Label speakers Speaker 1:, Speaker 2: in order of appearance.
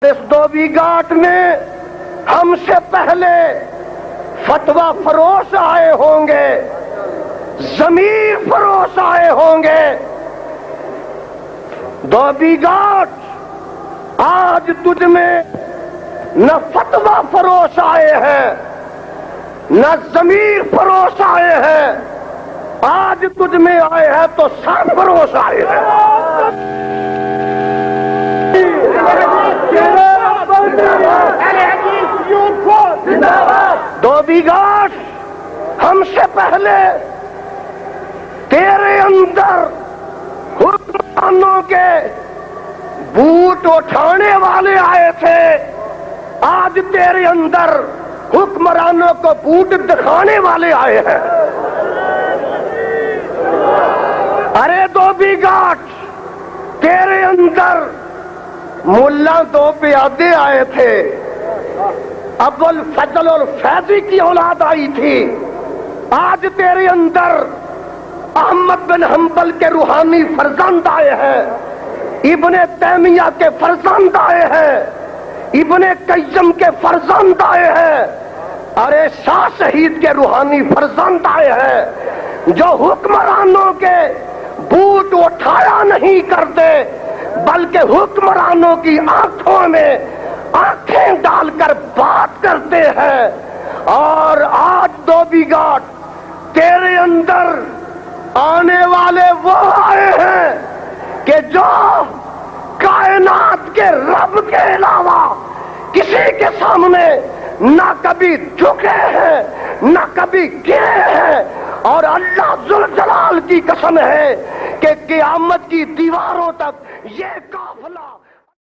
Speaker 1: اس دھوبی گھاٹ میں ہم سے پہلے فتویٰ فروش آئے ہوں گے، ضمیر فروش آئے ہوں گے۔ دھوبی گھاٹ آج تجھ میں نہ فتویٰ فروش آئے ہیں نہ ضمیر فروش آئے ہیں، آج تجھ میں آئے ہیں تو سر فروش آئے ہیں۔ دھوبی گھاٹ ہم سے پہلے تیرے اندر حکمرانوں کے بوٹ اٹھانے والے آئے تھے، آج تیرے اندر حکمرانوں کو بوٹ دکھانے والے آئے ہیں۔ ارے دھوبی گھاٹ تیرے اندر ملا دو پیادے آئے تھے، ابو الفضل الفیضی کی اولاد آئی تھی، آج تیرے اندر احمد بن حنبل کے روحانی فرزند آئے ہیں، ابن تیمیہ کے فرزند آئے ہیں، ابن قیم کے فرزند آئے ہیں، ارے شاہ شہید کے روحانی فرزند آئے ہیں، جو حکمرانوں کے بوٹ اٹھایا نہیں کرتے بلکہ حکمرانوں کی آنکھوں میں آنکھیں ڈال کر بات کرتے ہیں۔ اور آج دھوبی گھاٹ تیرے اندر آنے والے وہ آئے ہیں کہ جو کائنات کے رب کے علاوہ کسی کے سامنے نہ کبھی جھکے ہیں نہ کبھی گرے ہیں، اور اللہ ذوالجلال کی قسم ہے کہ قیامت کی دیواروں تک یہ قافلہ